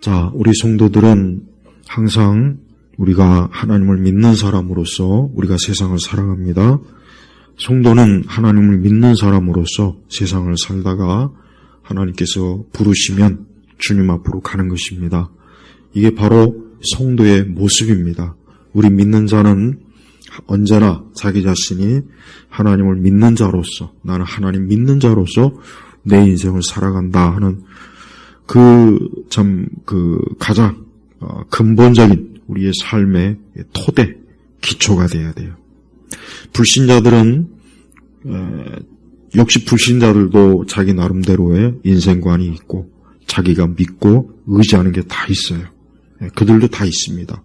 자, 우리 성도들은 항상 우리가 하나님을 믿는 사람으로서 우리가 세상을 살아갑니다. 성도는 하나님을 믿는 사람으로서 세상을 살다가 하나님께서 부르시면 주님 앞으로 가는 것입니다. 이게 바로 성도의 모습입니다. 우리 믿는 자는 언제나 자기 자신이 하나님을 믿는 자로서, 나는 하나님 믿는 자로서 내 인생을 살아간다 하는 가장 근본적인 우리의 삶의 토대, 기초가 되어야 돼요. 불신자들은 역시 불신자들도 자기 나름대로의 인생관이 있고 자기가 믿고 의지하는 게 다 있어요. 그들도 다 있습니다.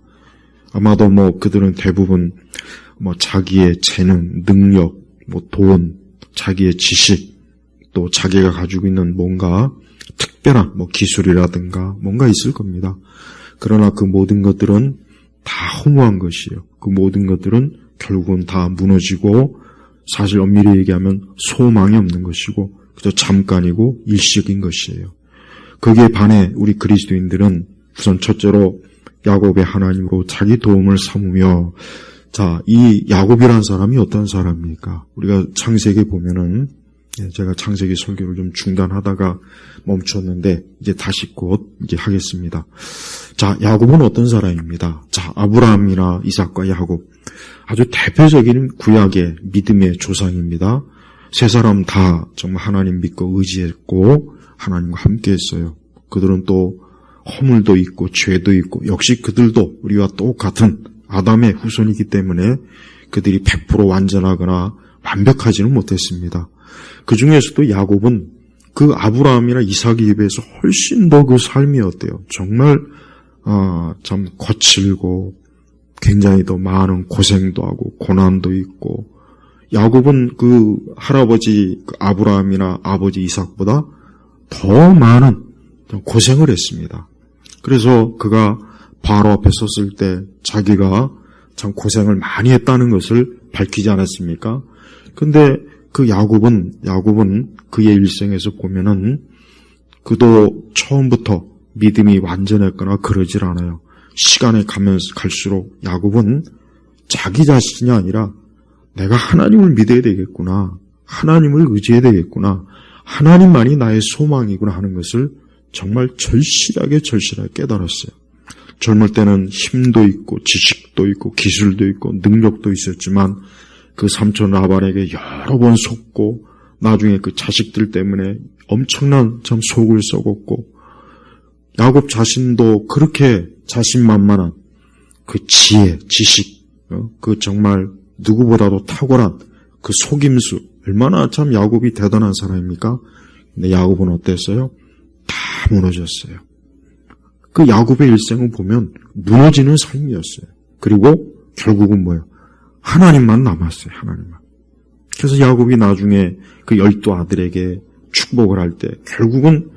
아마도 그들은 대부분 자기의 재능, 능력, 돈, 자기의 지식, 또 자기가 가지고 있는 뭔가 특별한 기술이라든가 뭔가 있을 겁니다. 그러나 그 모든 것들은 다 허무한 것이에요. 그 모든 것들은 결국은 다 무너지고 사실 엄밀히 얘기하면 소망이 없는 것이고 그저 잠깐이고 일시적인 것이에요. 거기에 반해 우리 그리스도인들은 우선 첫째로 야곱의 하나님으로 자기 도움을 삼으며, 자, 이 야곱이라는 사람이 어떤 사람입니까? 우리가 창세기에 보면은, 제가 창세기 설교를 좀 중단하다가 멈췄는데 이제 다시 곧 하겠습니다. 자, 야곱은 어떤 사람입니다. 자, 아브라함이나 이삭과 야곱, 아주 대표적인 구약의 믿음의 조상입니다. 세 사람 다 정말 하나님 믿고 의지했고 하나님과 함께했어요. 그들은 또 허물도 있고 죄도 있고 역시 그들도 우리와 똑같은 아담의 후손이기 때문에 그들이 100% 완전하거나 완벽하지는 못했습니다. 그 중에서도 야곱은 그 아브라함이나 이삭에 비해서 훨씬 더 그 삶이 어때요? 정말 참 거칠고 굉장히 더 많은 고생도 하고 고난도 있고, 야곱은 그 할아버지 아브라함이나 아버지 이삭보다 더 많은 고생을 했습니다. 그래서 그가 바로 앞에 섰을 때 자기가 참 고생을 많이 했다는 것을 밝히지 않았습니까? 근데 그 야곱은 그의 일생에서 보면은 그도 처음부터 믿음이 완전했거나 그러질 않아요. 시간이 갈수록 야곱은 자기 자신이 아니라 내가 하나님을 믿어야 되겠구나, 하나님을 의지해야 되겠구나, 하나님만이 나의 소망이구나 하는 것을 정말 절실하게 깨달았어요. 젊을 때는 힘도 있고 지식도 있고 기술도 있고 능력도 있었지만 그 삼촌 라반에게 여러 번 속고 나중에 그 자식들 때문에 엄청난 참 속을 썩었고, 야곱 자신도 그렇게 자신만만한 그 지혜, 지식, 그 정말 누구보다도 탁월한 그 속임수, 얼마나 참 야곱이 대단한 사람입니까? 근데 야곱은 어땠어요? 다 무너졌어요. 그 야곱의 일생을 보면 무너지는 삶이었어요. 그리고 결국은 뭐예요? 하나님만 남았어요. 하나님만. 그래서 야곱이 나중에 그 12 아들에게 축복을 할 때 결국은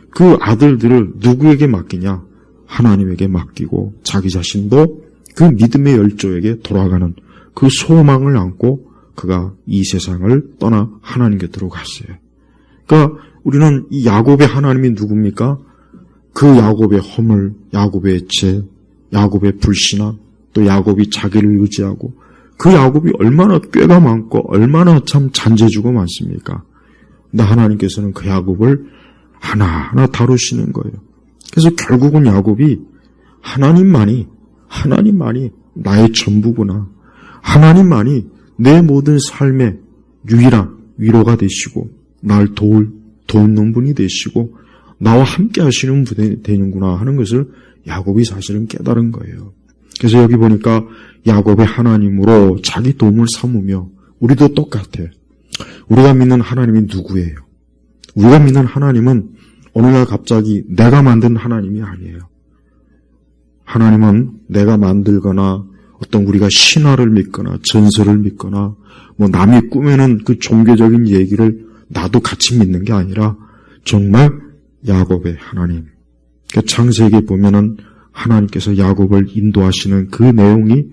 그 아들들을 누구에게 맡기냐? 하나님에게 맡기고 자기 자신도 그 믿음의 열조에게 돌아가는 그 소망을 안고 그가 이 세상을 떠나 하나님 곁으로 갔어요. 그러니까 우리는 이 야곱의 하나님이 누굽니까? 그 야곱의 허물, 야곱의 죄, 야곱의 불신앙, 또 야곱이 자기를 의지하고, 그 야곱이 얼마나 꾀가 많고 얼마나 참 잔재주가 많습니까? 근데 하나님께서는 그 야곱을 하나하나 다루시는 거예요. 그래서 결국은 야곱이 하나님만이 나의 전부구나, 하나님만이 내 모든 삶의 유일한 위로가 되시고 날 돕는 분이 되시고 나와 함께 하시는 분이 되는구나 하는 것을 야곱이 사실은 깨달은 거예요. 그래서 여기 보니까 야곱의 하나님으로 자기 도움을 삼으며, 우리도 똑같아요. 우리가 믿는 하나님이 누구예요? 우리가 믿는 하나님은 어느 날 갑자기 내가 만든 하나님이 아니에요. 하나님은 내가 만들거나 어떤 우리가 신화를 믿거나 전설을 믿거나 남이 꾸며낸 그 종교적인 얘기를 나도 같이 믿는 게 아니라 정말 야곱의 하나님. 창세기에 보면은 하나님께서 야곱을 인도하시는 그 내용이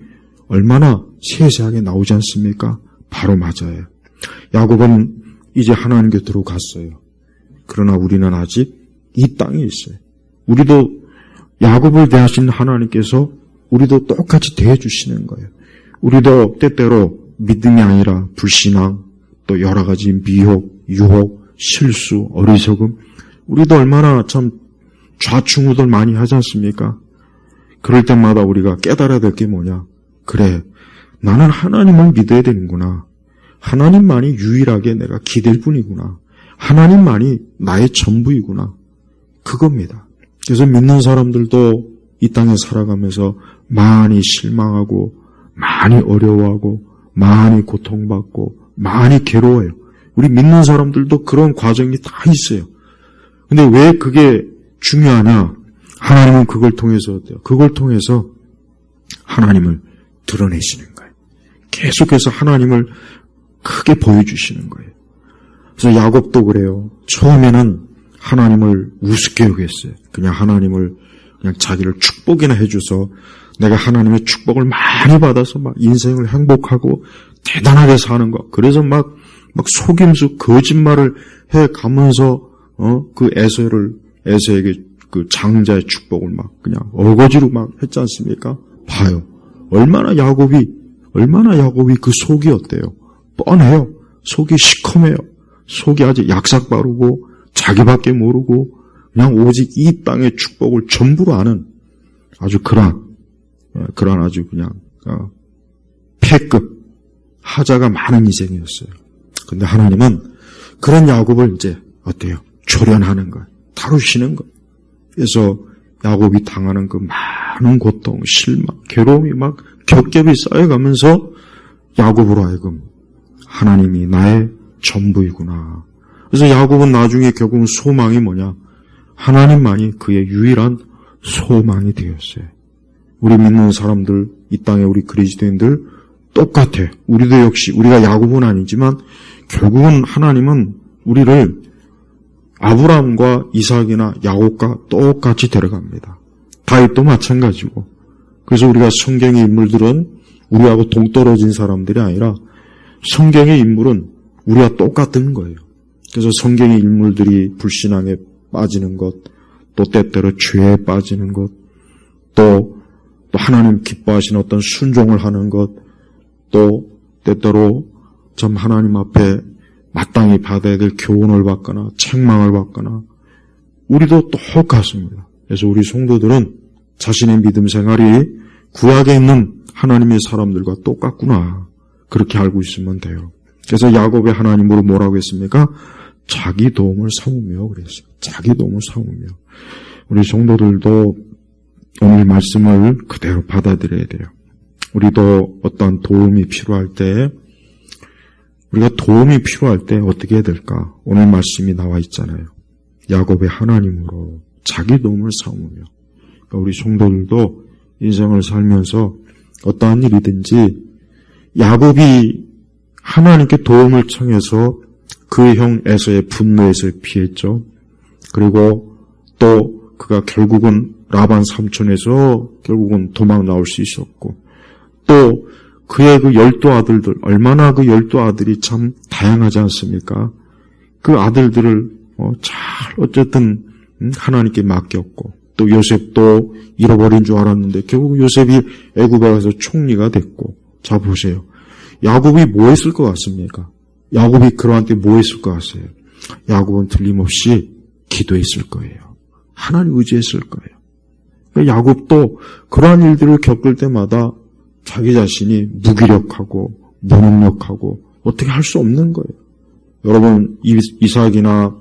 얼마나 세세하게 나오지 않습니까? 바로 맞아요. 야곱은 이제 하나님 곁으로 갔어요. 그러나 우리는 아직 이 땅에 있어요. 우리도 야곱을 대하신 하나님께서 우리도 똑같이 대해주시는 거예요. 우리도 때때로 믿음이 아니라 불신앙, 또 여러 가지 미혹, 유혹, 실수, 어리석음, 우리도 얼마나 참 좌충우돌 많이 하지 않습니까? 그럴 때마다 우리가 깨달아야 될 게 뭐냐? 그래, 나는 하나님을 믿어야 되는구나. 하나님만이 유일하게 내가 기댈 뿐이구나. 하나님만이 나의 전부이구나. 그겁니다. 그래서 믿는 사람들도 이 땅에 살아가면서 많이 실망하고, 많이 어려워하고, 많이 고통받고, 많이 괴로워요. 우리 믿는 사람들도 그런 과정이 다 있어요. 근데 왜 그게 중요하냐? 하나님은 그걸 통해서 어때요? 그걸 통해서 하나님을 드러내시는 거예요. 계속해서 하나님을 크게 보여주시는 거예요. 그래서 야곱도 그래요. 처음에는 하나님을 우습게 여겼어요. 그냥 하나님을 그냥 자기를 축복이나 해줘서 내가 하나님의 축복을 많이 받아서 막 인생을 행복하고 대단하게 사는 거. 그래서 막 속임수 거짓말을 해 가면서 그 에서에게 그 장자의 축복을 막 그냥 어거지로 막 했지 않습니까? 봐요. 얼마나 야곱이 그 속이 어때요? 뻔해요. 속이 시커매요. 속이 아주 약삭 바르고 자기밖에 모르고 그냥 오직 이 땅의 축복을 전부로 아는 아주 그런 아주 그냥 패급 하자가 많은 인생이었어요. 근데 하나님은 그런 야곱을 이제 어때요? 조련하는 거예요. 다루시는 거예요. 그래서 야곱이 당하는 그 많은 고통, 실망, 괴로움이 막 겹겹이 쌓여가면서 야곱으로 하여금 하나님이 나의 전부이구나. 그래서 야곱은 나중에 결국은 소망이 뭐냐? 하나님만이 그의 유일한 소망이 되었어요. 우리 믿는 사람들, 이 땅에 우리 그리스도인들 똑같아. 우리도 역시 우리가 야곱은 아니지만 결국은 하나님은 우리를 아브라함과 이삭이나 야곱과 똑같이 데려갑니다. 다윗도 마찬가지고. 그래서 우리가 성경의 인물들은 우리하고 동떨어진 사람들이 아니라 성경의 인물은 우리와 똑같은 거예요. 그래서 성경의 인물들이 불신앙에 빠지는 것, 또 때때로 죄에 빠지는 것, 또 하나님 기뻐하시는 어떤 순종을 하는 것, 또 때때로 참 하나님 앞에 마땅히 받아야 될 교훈을 받거나 책망을 받거나 우리도 똑같습니다. 그래서 우리 성도들은 자신의 믿음 생활이 구약에 있는 하나님의 사람들과 똑같구나. 그렇게 알고 있으면 돼요. 그래서 야곱의 하나님으로 뭐라고 했습니까? 자기 도움을 삼으며 그랬어요. 자기 도움을 삼으며. 우리 성도들도 오늘 말씀을 그대로 받아들여야 돼요. 우리도 어떤 도움이 필요할 때 우리가 도움이 필요할 때 어떻게 해야 될까? 오늘 말씀이 나와 있잖아요. 야곱의 하나님으로 자기 도움을 삼으며. 그러니까 우리 성도들도 인생을 살면서 어떠한 일이든지 야곱이 하나님께 도움을 청해서 그 형 에서의 분노에서 피했죠. 그리고 또 그가 결국은 라반 삼촌에서 결국은 도망 나올 수 있었고 또 그의 그 12 아들들, 얼마나 그 12 아들이 참 다양하지 않습니까? 그 아들들을 잘 어쨌든 하나님께 맡겼고 또 요셉도 잃어버린 줄 알았는데 결국 요셉이 애굽에 가서 총리가 됐고 자 보세요. 야곱이 뭐 했을 것 같습니까? 야곱이 그러한 때 뭐 했을 것 같아요? 야곱은 틀림없이 기도했을 거예요. 하나님 의지했을 거예요. 그러니까 야곱도 그러한 일들을 겪을 때마다 자기 자신이 무기력하고 무능력하고 어떻게 할 수 없는 거예요. 여러분 이삭이나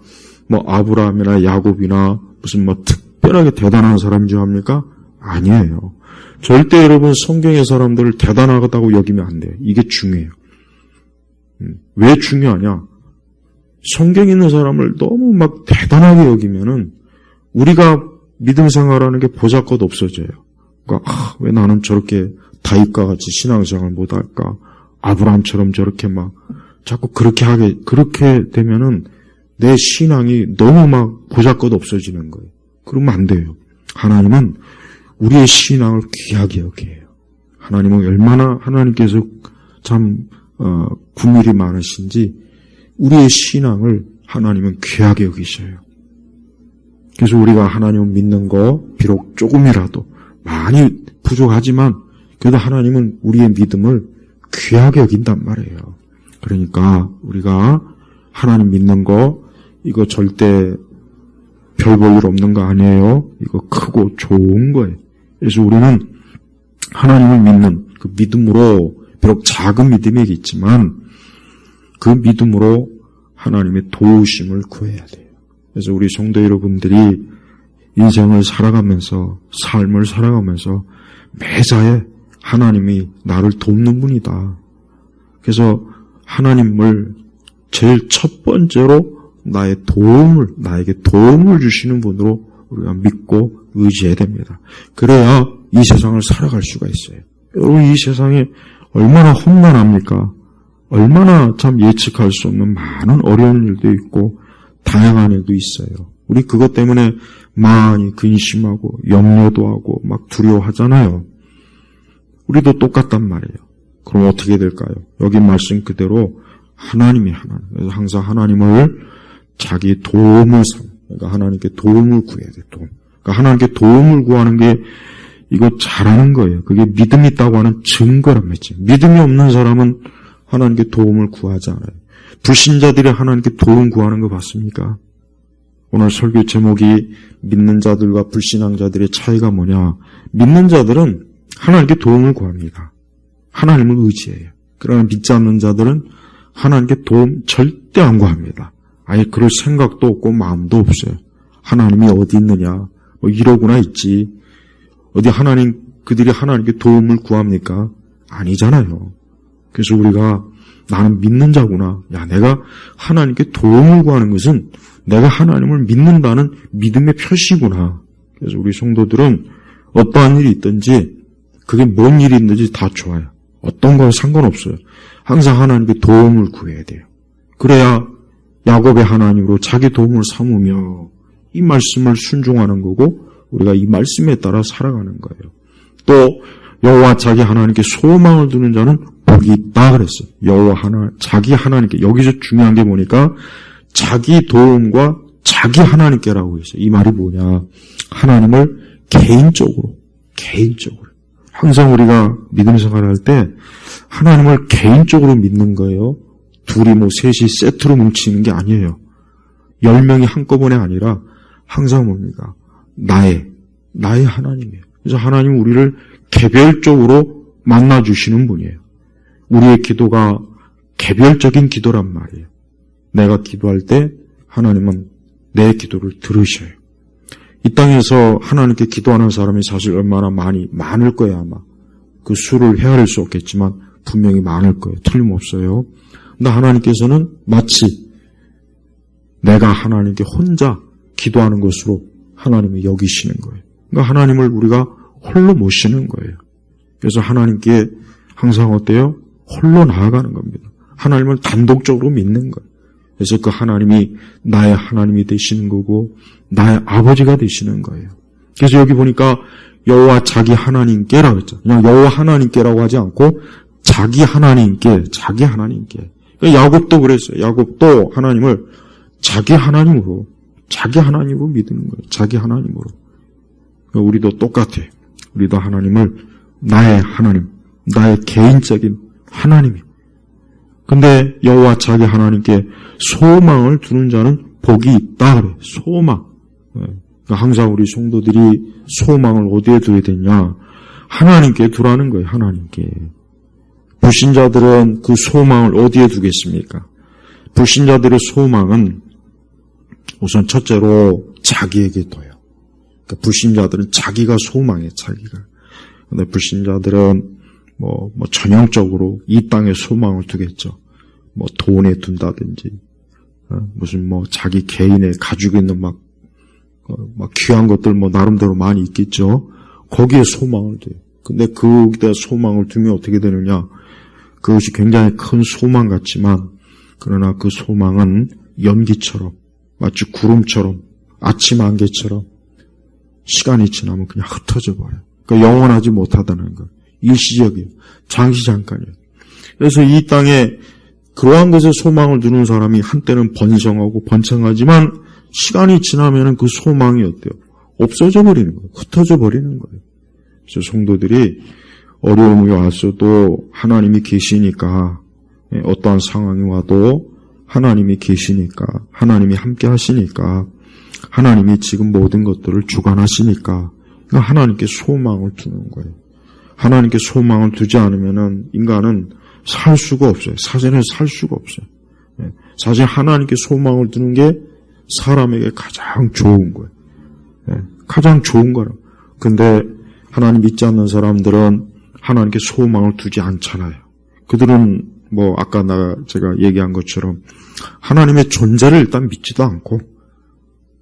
아브라함이나 야곱이나 무슨 특별하게 대단한 사람인 줄 압니까? 아니에요. 절대 여러분 성경의 사람들을 대단하다고 여기면 안 돼요. 이게 중요해요. 왜 중요하냐? 성경에 있는 사람을 너무 대단하게 여기면은 우리가 믿음 생활하는 게 보잘것 없어져요. 그러니까 왜 나는 저렇게 다윗과 같이 신앙생활 못할까? 아브라함처럼 저렇게 자꾸 그렇게 되면은 내 신앙이 너무 보잘것 없어지는 거예요. 그러면 안 돼요. 하나님은 우리의 신앙을 귀하게 여겨요. 하나님은 얼마나 하나님께서 참 긍휼이 많으신지 우리의 신앙을 하나님은 귀하게 여기셔요. 그래서 우리가 하나님을 믿는 거 비록 조금이라도 많이 부족하지만 그래도 하나님은 우리의 믿음을 귀하게 여긴단 말이에요. 그러니까 우리가 하나님 믿는 거 이거 절대 별 볼 일 없는 거 아니에요. 이거 크고 좋은 거예요. 그래서 우리는 하나님을 믿는 그 믿음으로 비록 작은 믿음이겠지만 그 믿음으로 하나님의 도우심을 구해야 돼요. 그래서 우리 성도 여러분들이 인생을 살아가면서 삶을 살아가면서 매사에 하나님이 나를 돕는 분이다. 그래서 하나님을 제일 첫 번째로 나에게 도움을 주시는 분으로 우리가 믿고 의지해야 됩니다. 그래야 이 세상을 살아갈 수가 있어요. 여러분, 이 세상에 얼마나 험난합니까? 얼마나 참 예측할 수 없는 많은 어려운 일도 있고 다양한 일도 있어요. 우리 그것 때문에 많이 근심하고 염려도 하고 막 두려워하잖아요. 우리도 똑같단 말이에요. 그럼 어떻게 될까요? 여기 말씀 그대로 하나님이 하나님. 그래서 항상 하나님을 자기 도움을 그러니까 하나님께 도움을 구해야 돼요. 그러니까 하나님께 도움을 구하는 게 이거 잘하는 거예요. 그게 믿음이 있다고 하는 증거란 말이지. 믿음이 없는 사람은 하나님께 도움을 구하지 않아요. 불신자들이 하나님께 도움 구하는 거 봤습니까? 오늘 설교 제목이 믿는 자들과 불신앙자들의 차이가 뭐냐? 믿는 자들은 하나님께 도움을 구합니다. 하나님을 의지해요. 그러나 믿지 않는 자들은 하나님께 도움 절대 안 구합니다. 아예 그럴 생각도 없고 마음도 없어요. 하나님이 어디 있느냐? 뭐 이러구나 있지. 어디 그들이 하나님께 도움을 구합니까? 아니잖아요. 그래서 우리가 나는 믿는 자구나. 야, 내가 하나님께 도움을 구하는 것은 내가 하나님을 믿는다는 믿음의 표시구나. 그래서 우리 성도들은 어떠한 일이 있든지 그게 뭔 일이 있든지 다 좋아요. 어떤 건 상관없어요. 항상 하나님께 도움을 구해야 돼요. 그래야 야곱의 하나님으로 자기 도움을 삼으며 이 말씀을 순종하는 거고 우리가 이 말씀에 따라 살아가는 거예요. 또 여호와 자기 하나님께 소망을 두는 자는 복이 있다 그랬어요. 자기 하나님께. 여기서 중요한 게 보니까 자기 도움과 자기 하나님께라고 했어요. 이 말이 뭐냐? 하나님을 개인적으로. 항상 우리가 믿음 생활을 할 때 하나님을 개인적으로 믿는 거예요. 둘이 셋이 세트로 뭉치는 게 아니에요. 10명이 한꺼번에 아니라 항상 뭡니까? 나의 하나님이에요. 그래서 하나님은 우리를 개별적으로 만나주시는 분이에요. 우리의 기도가 개별적인 기도란 말이에요. 내가 기도할 때 하나님은 내 기도를 들으셔요. 이 땅에서 하나님께 기도하는 사람이 사실 얼마나 많을 거예요, 아마. 그 수를 헤아릴 수 없겠지만 분명히 많을 거예요. 틀림없어요. 근데 하나님께서는 마치 내가 하나님께 혼자 기도하는 것으로 하나님이 여기시는 거예요. 그러니까 하나님을 우리가 홀로 모시는 거예요. 그래서 하나님께 항상 어때요? 홀로 나아가는 겁니다. 하나님을 단독적으로 믿는 거예요. 그래서 그 하나님이 나의 하나님이 되시는 거고 나의 아버지가 되시는 거예요. 그래서 여기 보니까 여호와 자기 하나님께라고 했죠. 그냥 여호와 하나님께라고 하지 않고 자기 하나님께. 그러니까 야곱도 그랬어요. 야곱도 하나님을 자기 하나님으로 믿는 거예요. 자기 하나님으로. 그러니까 우리도 똑같아요. 우리도 하나님을 나의 하나님, 나의 개인적인 하나님이에요. 근데 여호와 자기 하나님께 소망을 두는 자는 복이 있다 그래요. 소망. 그러니까 항상 우리 성도들이 소망을 어디에 두어야 되냐? 하나님께 두라는 거예요. 하나님께. 불신자들은 그 소망을 어디에 두겠습니까? 불신자들의 소망은 우선 첫째로 자기에게 둬요. 그러니까 불신자들은 자기가 소망해, 자기가. 근데 불신자들은 전형적으로 이 땅에 소망을 두겠죠. 돈에 둔다든지, 무슨 자기 개인의 가지고 있는 막 귀한 것들 나름대로 많이 있겠죠. 거기에 소망을 둬요. 근데 거기다 소망을 두면 어떻게 되느냐? 그것이 굉장히 큰 소망 같지만, 그러나 그 소망은 연기처럼, 마치 구름처럼, 아침 안개처럼, 시간이 지나면 그냥 흩어져 버려요. 그러니까 영원하지 못하다는 거. 일시적이에요. 잠깐이에요. 그래서 이 땅에 그러한 것에 소망을 두는 사람이 한때는 번성하고 번창하지만 시간이 지나면은 그 소망이 어때요? 없어져 버리는 거예요. 흩어져 버리는 거예요. 그래서 성도들이 어려움이 왔어도 하나님이 계시니까, 어떠한 상황이 와도 하나님이 계시니까, 하나님이 함께 하시니까, 하나님이 지금 모든 것들을 주관하시니까, 하나님께 소망을 두는 거예요. 하나님께 소망을 두지 않으면은 인간은 살 수가 없어요. 사실은 살 수가 없어요. 사실 하나님께 소망을 두는 게 사람에게 가장 좋은 거예요. 가장 좋은 거라. 근데 하나님 믿지 않는 사람들은 하나님께 소망을 두지 않잖아요. 그들은 아까 제가 얘기한 것처럼 하나님의 존재를 일단 믿지도 않고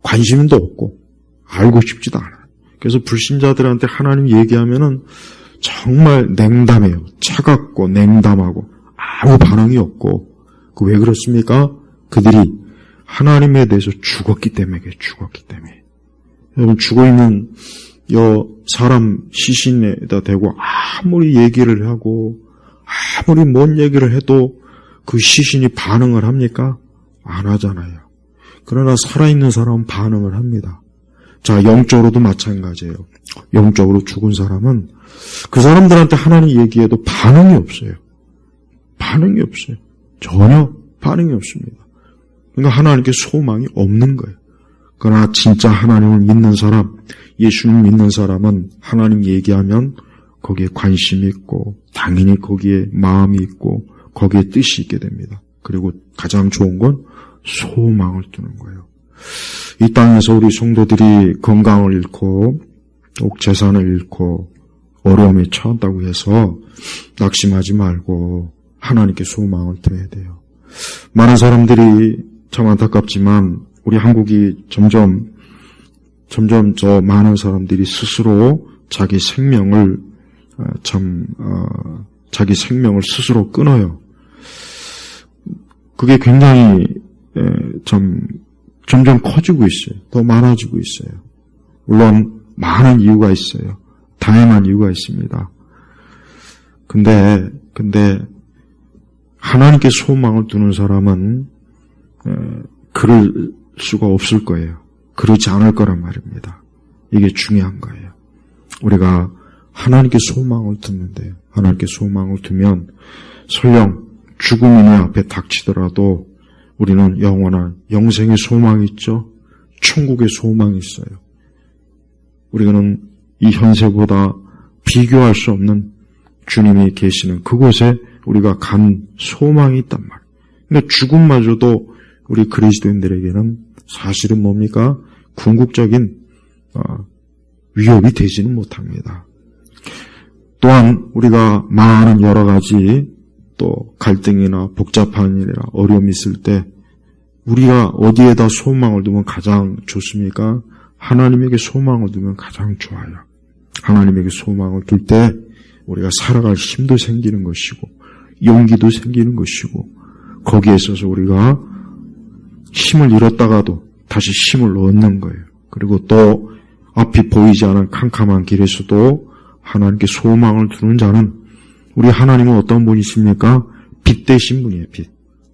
관심도 없고 알고 싶지도 않아요. 그래서 불신자들한테 하나님 얘기하면은 정말 냉담해요. 차갑고 냉담하고 아무 반응이 없고. 왜 그렇습니까? 그들이 하나님에 대해서 죽었기 때문에. 여러분, 죽어있는 사람 시신에다 대고 아무리 얘기를 하고 아무리 뭔 얘기를 해도 그 시신이 반응을 합니까? 안 하잖아요. 그러나 살아있는 사람은 반응을 합니다. 자, 영적으로도 마찬가지예요. 영적으로 죽은 사람은 그 사람들한테 하나님 얘기해도 반응이 없어요. 전혀 반응이 없습니다. 그러니까 하나님께 소망이 없는 거예요. 그러나 진짜 하나님을 믿는 사람, 예수님 믿는 사람은 하나님 얘기하면 거기에 관심이 있고 당연히 거기에 마음이 있고 거기에 뜻이 있게 됩니다. 그리고 가장 좋은 건 소망을 두는 거예요. 이 땅에서 우리 성도들이 건강을 잃고 옥 재산을 잃고 어려움에 처한다고 해서 낙심하지 말고 하나님께 소망을 둬야 돼요. 많은 사람들이 참 안타깝지만 우리 한국이 점점 저 많은 사람들이 스스로 자기 생명을 스스로 끊어요. 그게 굉장히 점점 커지고 있어요. 더 많아지고 있어요. 물론 많은 이유가 있어요. 다양한 이유가 있습니다. 근데 하나님께 소망을 두는 사람은 그럴 수가 없을 거예요. 그렇지 않을 거란 말입니다. 이게 중요한 거예요. 우리가 하나님께 소망을 두는데요. 하나님께 소망을 두면 설령 죽음이 내 앞에 닥치더라도 우리는 영원한 영생의 소망이 있죠. 천국의 소망이 있어요. 우리는 이 현세보다 비교할 수 없는 주님이 계시는 그곳에 우리가 간 소망이 있단 말이에요. 그러니까 죽음마저도 우리 그리스도인들에게는 사실은 뭡니까? 궁극적인 위협이 되지는 못합니다. 또한 우리가 많은 여러 가지 또 갈등이나 복잡한 일이나 어려움이 있을 때 우리가 어디에다 소망을 두면 가장 좋습니까? 하나님에게 소망을 두면 가장 좋아요. 하나님에게 소망을 둘 때 우리가 살아갈 힘도 생기는 것이고 용기도 생기는 것이고 거기에 있어서 우리가 힘을 잃었다가도 다시 힘을 얻는 거예요. 그리고 또 앞이 보이지 않은 캄캄한 길에서도 하나님께 소망을 두는 자는 우리 하나님은 어떤 분이십니까? 빛 되신 분이에요. 빛.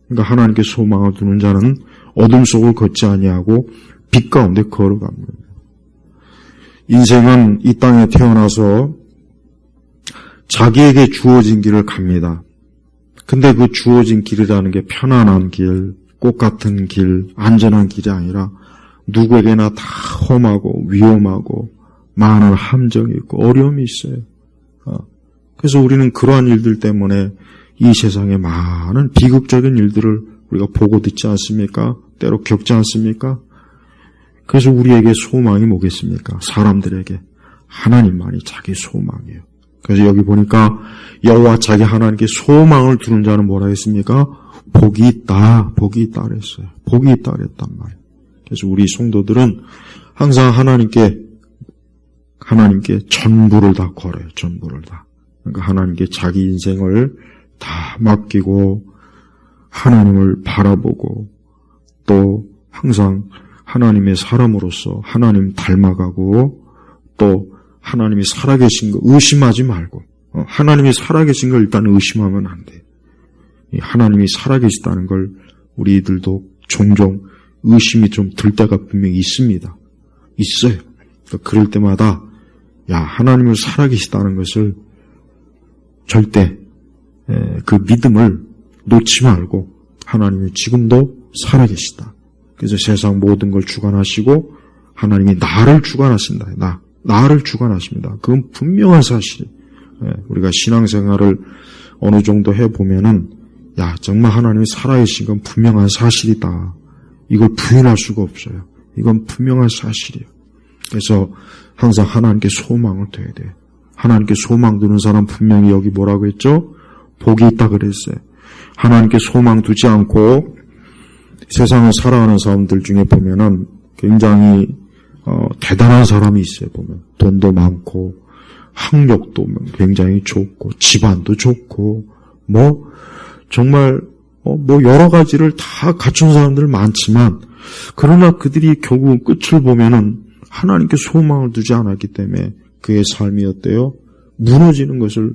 그러니까 하나님께 소망을 두는 자는 어둠 속을 걷지 아니하고 빛 가운데 걸어갑니다. 인생은 이 땅에 태어나서 자기에게 주어진 길을 갑니다. 근데 그 주어진 길이라는 게 편안한 길, 꽃 같은 길, 안전한 길이 아니라 누구에게나 다 험하고 위험하고 많은 함정이 있고 어려움이 있어요. 그래서 우리는 그러한 일들 때문에 이 세상에 많은 비극적인 일들을 우리가 보고 듣지 않습니까? 때로 겪지 않습니까? 그래서 우리에게 소망이 뭐겠습니까? 사람들에게 하나님만이 자기 소망이에요. 그래서 여기 보니까 여호와 자기 하나님께 소망을 두는 자는 뭐라 했습니까? 복이 있다 그랬어요. 복이 있다 그랬단 말이에요. 그래서 우리 성도들은 항상 하나님께 전부를 다 걸어요. 전부를 다. 그러니까 하나님께 자기 인생을 다 맡기고 하나님을 바라보고 또 항상 하나님의 사람으로서 하나님 닮아가고 또 하나님이 살아계신 거 의심하지 말고 하나님이 살아계신 걸 일단 의심하면 안 돼요. 하나님이 살아계시다는 걸 우리들도 종종 의심이 좀 들 때가 분명히 있습니다. 있어요. 그럴 때마다 하나님을 살아계시다는 것을 절대 그 믿음을 놓지 말고 하나님이 지금도 살아계시다. 그래서 세상 모든 걸 주관하시고 하나님이 나를 주관하신다. 나를 주관하십니다. 그건 분명한 사실이에요. 우리가 신앙생활을 어느 정도 해보면은 정말 하나님이 살아계신 건 분명한 사실이다. 이걸 부인할 수가 없어요. 이건 분명한 사실이에요. 그래서 항상 하나님께 소망을 둬야 돼요. 하나님께 소망 두는 사람 분명히 여기 뭐라고 했죠? 복이 있다 그랬어요. 하나님께 소망 두지 않고 세상을 살아가는 사람들 중에 보면은 굉장히 대단한 사람이 있어요. 보면 돈도 많고 학력도 굉장히 좋고 집안도 좋고 정말 여러 가지를 다 갖춘 사람들 많지만 그러나 그들이 결국 끝을 보면은 하나님께 소망을 두지 않았기 때문에 그의 삶이 어때요? 무너지는 것을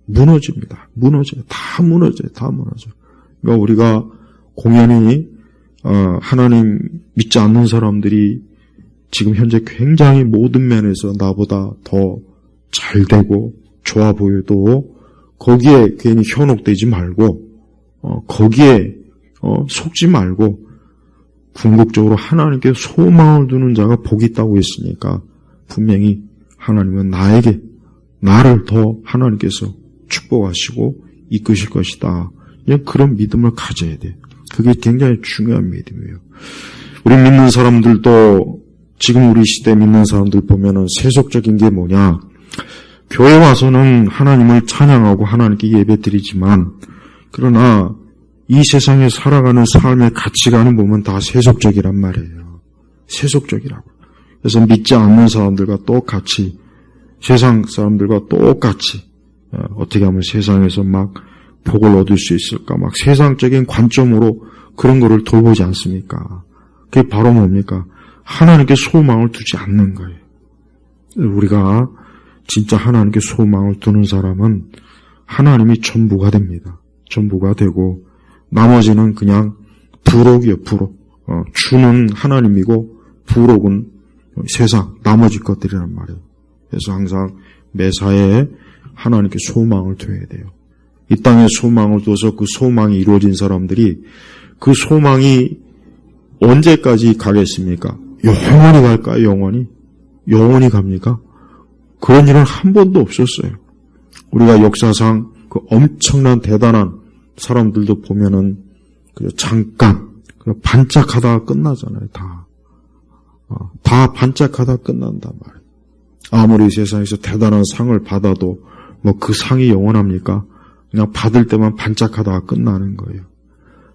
무너집니다. 다 무너져요. 그러니까 우리가 공연히 하나님 믿지 않는 사람들이 지금 현재 굉장히 모든 면에서 나보다 더 잘되고 좋아 보여도 거기에 괜히 현혹되지 말고 거기에 속지 말고 궁극적으로 하나님께 소망을 두는 자가 복이 있다고 했으니까 분명히 하나님은 나를 더 하나님께서 축복하시고 이끄실 것이다. 그런 믿음을 가져야 돼. 그게 굉장히 중요한 믿음이에요. 우리 믿는 사람들도 지금 우리 시대 믿는 사람들 보면은 세속적인 게 뭐냐? 교회 와서는 하나님을 찬양하고 하나님께 예배드리지만 그러나 이 세상에 살아가는 삶의 가치관을 보면 다 세속적이란 말이에요. 세속적이라고. 그래서 믿지 않는 사람들과 똑같이 세상 사람들과 똑같이 어떻게 하면 세상에서 막 복을 얻을 수 있을까? 막 세상적인 관점으로 그런 거를 돌보지 않습니까? 그게 바로 뭡니까? 하나님께 소망을 두지 않는 거예요. 우리가 진짜 하나님께 소망을 두는 사람은 하나님이 전부가 됩니다. 전부가 되고 나머지는 그냥 부록이에요. 부록. 주는 하나님이고 부록은 세상 나머지 것들이란 말이에요. 그래서 항상 매사에 하나님께 소망을 둬야 돼요. 이 땅에 소망을 둬서 그 소망이 이루어진 사람들이 그 소망이 언제까지 가겠습니까? 영원히 갈까요? 영원히 갑니까? 그런 일은 한 번도 없었어요. 우리가 역사상 그 엄청난 대단한 사람들도 보면은 잠깐 반짝하다가 끝나잖아요. 다 반짝하다 끝난단 말이에요. 아무리 세상에서 대단한 상을 받아도 그 상이 영원합니까? 그냥 받을 때만 반짝하다가 끝나는 거예요.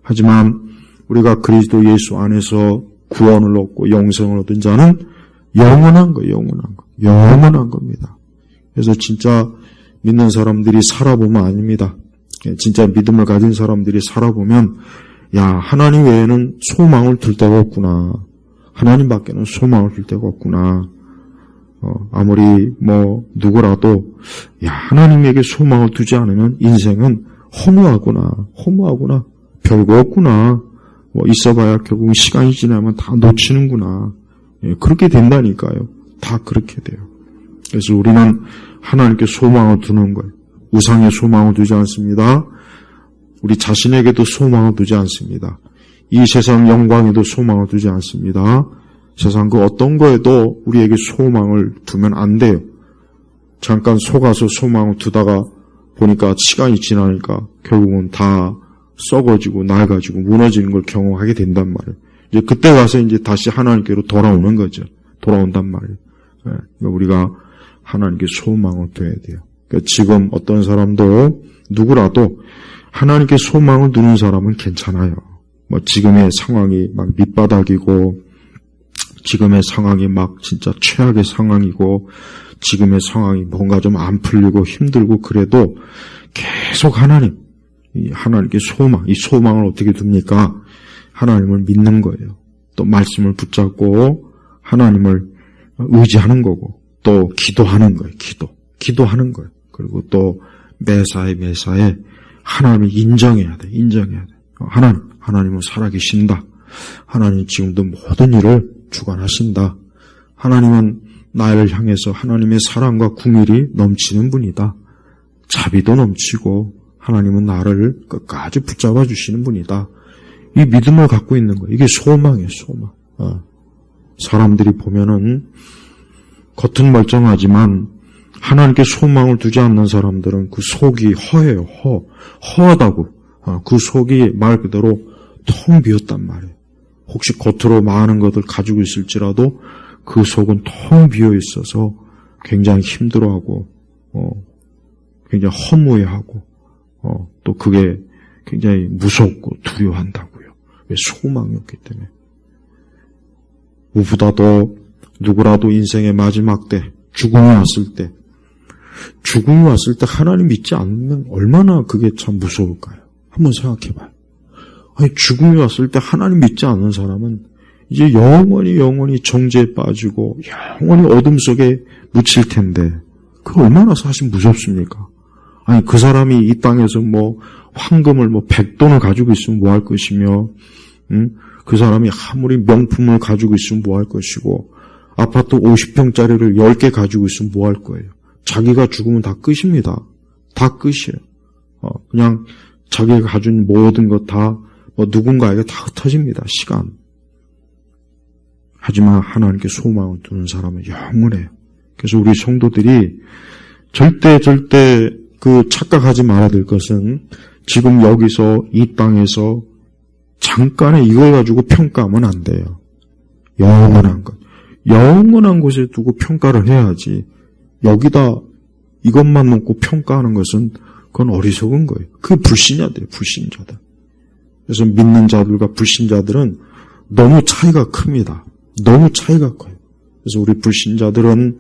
하지만 우리가 그리스도 예수 안에서 구원을 얻고 영생을 얻은 자는 영원한 겁니다. 그래서 진짜 믿는 사람들이 살아보면 아닙니다. 진짜 믿음을 가진 사람들이 살아보면 하나님 외에는 소망을 둘 데가 없구나. 하나님 밖에는 소망을 둘 데가 없구나. 아무리 누구라도 하나님에게 소망을 두지 않으면 인생은 허무하구나. 별거 없구나. 있어봐야 결국 시간이 지나면 다 놓치는구나. 그렇게 된다니까요. 다 그렇게 돼요. 그래서 우리는 하나님께 소망을 두는 거예요. 우상에 소망을 두지 않습니다. 우리 자신에게도 소망을 두지 않습니다. 이 세상 영광에도 소망을 두지 않습니다. 세상 그 어떤 거에도 우리에게 소망을 두면 안 돼요. 잠깐 속아서 소망을 두다가 보니까 시간이 지나니까 결국은 다 썩어지고 낡아지고 무너지는 걸 경험하게 된단 말이에요. 이제 그때 가서 이제 다시 하나님께로 돌아오는 거죠. 돌아온단 말이에요. 그러니까 우리가 하나님께 소망을 둬야 돼요. 그러니까 지금 어떤 사람도 누구라도 하나님께 소망을 두는 사람은 괜찮아요. 지금의 상황이 막 밑바닥이고 지금의 상황이 막 진짜 최악의 상황이고 지금의 상황이 뭔가 좀 안 풀리고 힘들고 그래도 계속 하나님께 이 소망을 어떻게 둡니까? 하나님을 믿는 거예요. 또 말씀을 붙잡고 하나님을 의지하는 거고 또 기도하는 거예요. 기도하는 거예요. 그리고 또 매사에 하나님을 인정해야 돼. 하나님은 살아계신다. 하나님 지금도 모든 일을 주관하신다. 하나님은 나를 향해서 하나님의 사랑과 긍휼이 넘치는 분이다. 자비도 넘치고 하나님은 나를 끝까지 붙잡아 주시는 분이다. 이 믿음을 갖고 있는 거예요. 이게 소망이에요, 소망. 사람들이 보면은 겉은 멀쩡하지만 하나님께 소망을 두지 않는 사람들은 그 속이 허해요. 허하다고. 그 속이 말 그대로 텅 비었단 말이에요. 혹시 겉으로 많은 것을 가지고 있을지라도 그 속은 텅 비어 있어서 굉장히 힘들어하고 굉장히 허무해하고 또 그게 굉장히 무섭고 두려워한다고요. 왜? 소망이 없기 때문에. 무엇보다도 누구라도 인생의 마지막 때, 죽음이 왔을 때 하나님 믿지 않으면 얼마나 그게 참 무서울까요? 한번 생각해봐요. 아니, 죽음이 왔을 때 하나님 믿지 않는 사람은 이제 영원히 정죄에 빠지고 영원히 어둠 속에 묻힐 텐데 그 얼마나 사실 무섭습니까? 아니, 그 사람이 이 땅에서 황금을 100돈을 가지고 있으면 뭐 할 것이며, 그 사람이 아무리 명품을 가지고 있으면 뭐 할 것이고, 아파트 50평짜리를 10개 가지고 있으면 뭐 할 거예요? 자기가 죽으면 다 끝입니다. 다 끝이에요. 그냥 자기가 가진 모든 것 다 누군가에게 다 흩어집니다. 시간. 하지만 하나님께 소망을 두는 사람은 영원해요. 그래서 우리 성도들이 절대 착각하지 말아야 될 것은 지금 여기서 이 땅에서 잠깐의 이걸 가지고 평가하면 안 돼요. 영원한 것. 영원한 곳에 두고 평가를 해야지. 여기다 이것만 놓고 평가하는 것은 그건 어리석은 거예요. 그게 불신자들이에요. 불신자들. 그래서 믿는 자들과 불신자들은 너무 차이가 큽니다. 너무 차이가 커요. 그래서 우리 불신자들은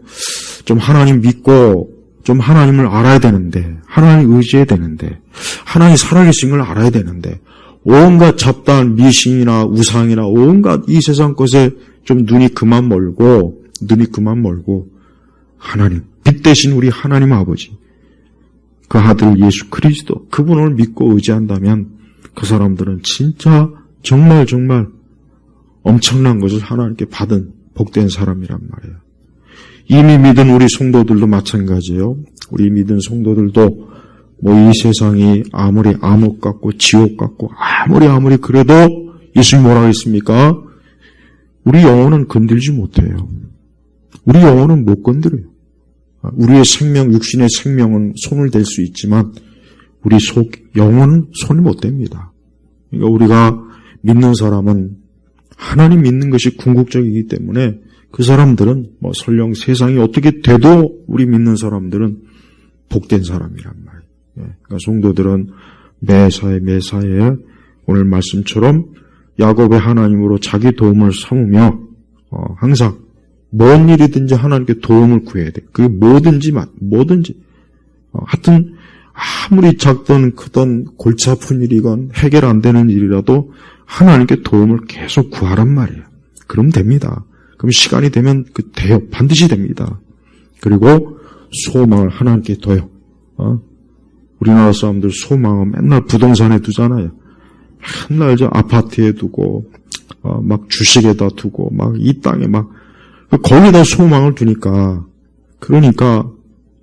좀 하나님 믿고 좀 하나님을 알아야 되는데, 하나님 의지해야 되는데, 하나님 살아계신 걸 알아야 되는데, 온갖 잡다한 미신이나 우상이나 온갖 이 세상 것에 좀 눈이 그만 멀고 하나님, 빛 대신 우리 하나님 아버지, 그 아들 예수 그리스도, 그분을 믿고 의지한다면 그 사람들은 진짜 정말 엄청난 것을 하나님께 받은 복된 사람이란 말이에요. 이미 믿은 우리 성도들도 마찬가지예요. 우리 믿은 성도들도 이 세상이 아무리 암흑 같고 지옥 같고 아무리 그래도 예수님이 뭐라고 했습니까? 우리 영혼은 건들지 못해요. 우리 영혼은 못 건드려요. 우리의 생명, 육신의 생명은 손을 댈 수 있지만 우리 영혼은 손이 못 댑니다. 그러니까 우리가 믿는 사람은 하나님 믿는 것이 궁극적이기 때문에 그 사람들은 설령 세상이 어떻게 돼도 우리 믿는 사람들은 복된 사람이란 말이에요. 그러니까 성도들은 매사에 오늘 말씀처럼 야곱의 하나님으로 자기 도움을 삼으며 항상 뭔 일이든지 하나님께 도움을 구해야 돼. 그게 뭐든지 하여튼 아무리 작든 크든 골치 아픈 일이건 해결 안 되는 일이라도 하나님께 도움을 계속 구하란 말이에요. 그럼 됩니다. 그럼 시간이 되면 돼요. 반드시 됩니다. 그리고 소망을 하나님께 둬요. 우리나라 사람들 소망은 맨날 부동산에 두잖아요. 맨날 아파트에 두고 막 주식에다 두고 막 이 땅에 막 거기다 소망을 두니까 그러니까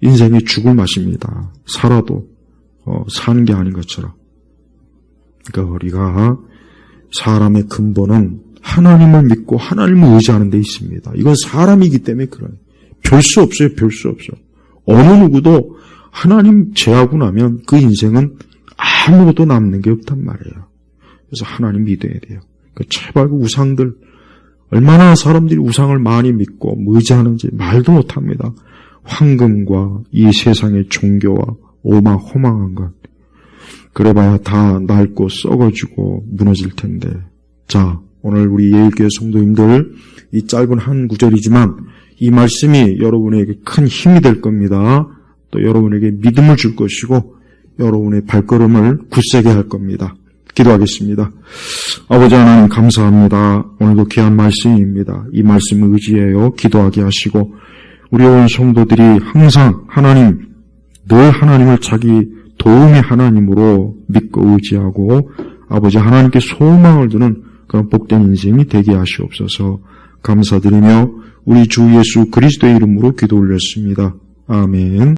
인생이 죽을 맛입니다. 살아도 사는 게 아닌 것처럼. 그러니까 우리가 사람의 근본은 하나님을 믿고 하나님을 의지하는 데 있습니다. 이건 사람이기 때문에 그래요. 별 수 없어요. 별 수 없어요. 어느 누구도 하나님 제하고 나면 그 인생은 아무것도 남는 게 없단 말이에요. 그래서 하나님 믿어야 돼요. 그러니까 제발 그 우상들, 얼마나 사람들이 우상을 많이 믿고 의지하는지 말도 못합니다. 황금과 이 세상의 종교와 허망한 것. 그래봐야 다 낡고 썩어지고 무너질 텐데. 자, 오늘 우리 예일교회 성도님들 이 짧은 한 구절이지만 이 말씀이 여러분에게 큰 힘이 될 겁니다. 또 여러분에게 믿음을 줄 것이고 여러분의 발걸음을 굳세게 할 겁니다. 기도하겠습니다. 아버지 하나님 감사합니다. 오늘도 귀한 말씀입니다. 이 말씀을 의지하여 기도하게 하시고 우리 온 성도들이 항상 하나님, 늘 하나님을 자기 도움의 하나님으로 믿고 의지하고 아버지 하나님께 소망을 두는 그런 복된 인생이 되게 하시옵소서. 감사드리며 우리 주 예수 그리스도의 이름으로 기도 올렸습니다. 아멘.